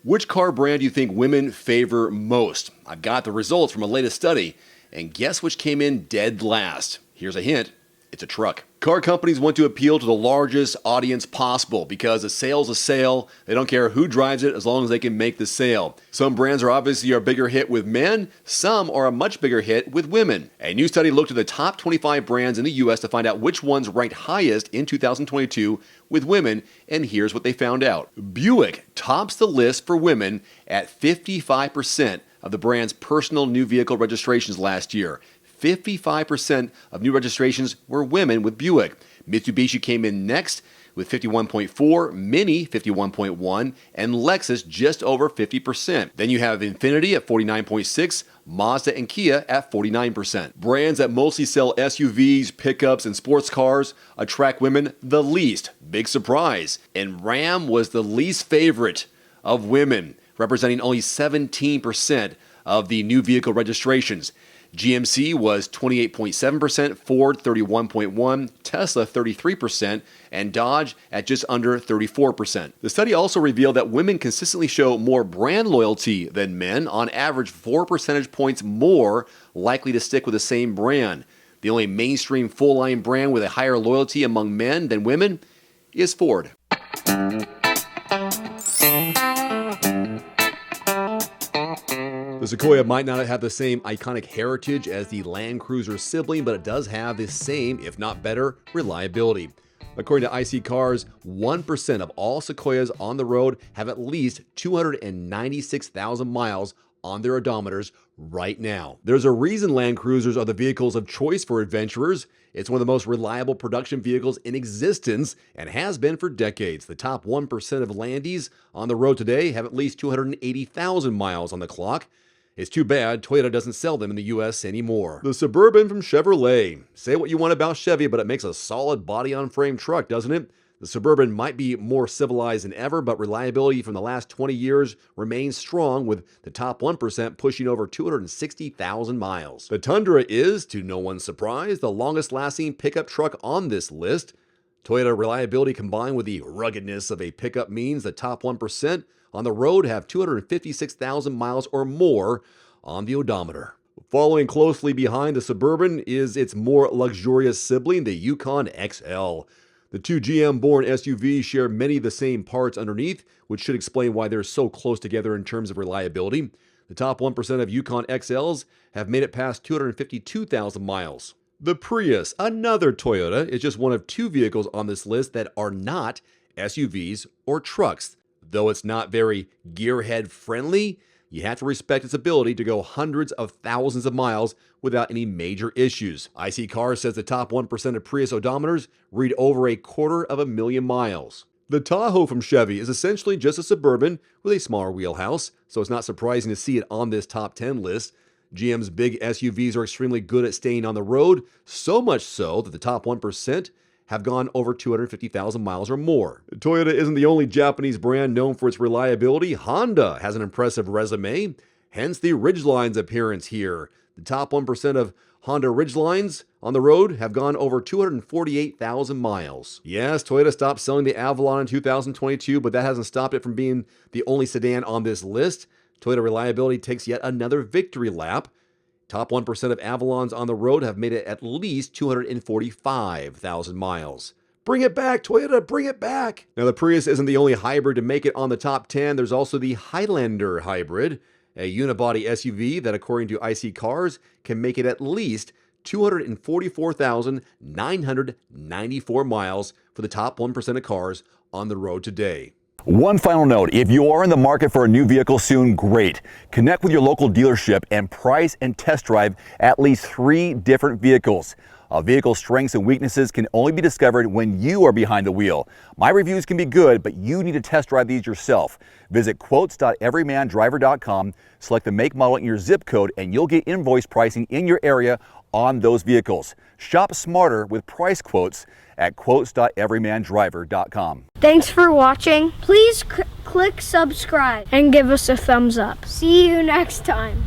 Which car brand do you think women favor most? I've got the results from a latest study, and guess which came in dead last? Here's a hint. It's a truck. Car companies want to appeal to the largest audience possible because a sale's a sale. They don't care who drives it as long as they can make the sale. Some brands are obviously a bigger hit with men. Some are a much bigger hit with women. A new study looked at the top 25 brands in the U.S. to find out which ones ranked highest in 2022 with women, and here's what they found out. Buick tops the list for women at 55% of the brand's personal new vehicle registrations last year. 55% of new registrations were women with Buick. Mitsubishi came in next with 51.4%, Mini 51.1%, and Lexus just over 50%. Then you have Infiniti at 49.6%, Mazda and Kia at 49%. Brands that mostly sell SUVs, pickups, and sports cars attract women the least. Big surprise. And Ram was the least favorite of women, representing only 17% of the new vehicle registrations. GMC was 28.7%, Ford 31.1%, Tesla 33%, and Dodge at just under 34%. The study also revealed that women consistently show more brand loyalty than men, on average 4 percentage points more likely to stick with the same brand. The only mainstream full-line brand with a higher loyalty among men than women is Ford. The Sequoia might not have the same iconic heritage as the Land Cruiser sibling, but it does have the same, if not better, reliability. According to IC Cars, 1% of all Sequoias on the road have at least 296,000 miles on their odometers right now. There's a reason Land Cruisers are the vehicles of choice for adventurers. It's one of the most reliable production vehicles in existence and has been for decades. The top 1% of Landies on the road today have at least 280,000 miles on the clock. It's too bad Toyota doesn't sell them in the U.S. anymore. The Suburban from Chevrolet. Say what you want about Chevy, but it makes a solid body-on-frame truck, doesn't it? The Suburban might be more civilized than ever, but reliability from the last 20 years remains strong, with the top 1% pushing over 260,000 miles. The Tundra is, to no one's surprise, the longest-lasting pickup truck on this list. Toyota reliability combined with the ruggedness of a pickup means the top 1% on the road have 256,000 miles or more on the odometer. Following closely behind the Suburban is its more luxurious sibling, the Yukon XL. The two GM-born SUVs share many of the same parts underneath, which should explain why they're so close together in terms of reliability. The top 1% of Yukon XLs have made it past 252,000 miles. The Prius, another Toyota, is just one of two vehicles on this list that are not SUVs or trucks. Though it's not very gearhead friendly, you have to respect its ability to go hundreds of thousands of miles without any major issues. IC Cars says the top 1% of Prius odometers read over 250,000 miles. The Tahoe from Chevy is essentially just a Suburban with a smaller wheelhouse, so it's not surprising to see it on this top 10 list. GM's big SUVs are extremely good at staying on the road, so much so that the top 1% have gone over 250,000 miles or more. Toyota isn't the only Japanese brand known for its reliability. Honda has an impressive resume, hence the Ridgeline's appearance here. The top 1% of Honda Ridgelines on the road have gone over 248,000 miles. Yes, Toyota stopped selling the Avalon in 2022, but that hasn't stopped it from being the only sedan on this list. Toyota reliability takes yet another victory lap. Top 1% of Avalons on the road have made it at least 245,000 miles. Bring it back, Toyota, bring it back! Now, the Prius isn't the only hybrid to make it on the top 10. There's also the Highlander hybrid, a unibody SUV that, according to IC Cars, can make it at least 244,994 miles for the top 1% of cars on the road today. One final note, if you are in the market for a new vehicle soon, great. Connect with your local dealership and price and test drive at least 3 different vehicles. A vehicle's strengths and weaknesses can only be discovered when you are behind the wheel. My reviews can be good, but you need to test drive these yourself. Visit quotes.everymandriver.com, select the make, model, and your zip code, and you'll get invoice pricing in your area on those vehicles. Shop smarter with price quotes at quotes.everymandriver.com. Thanks for watching. Please click subscribe and give us a thumbs up. See you next time.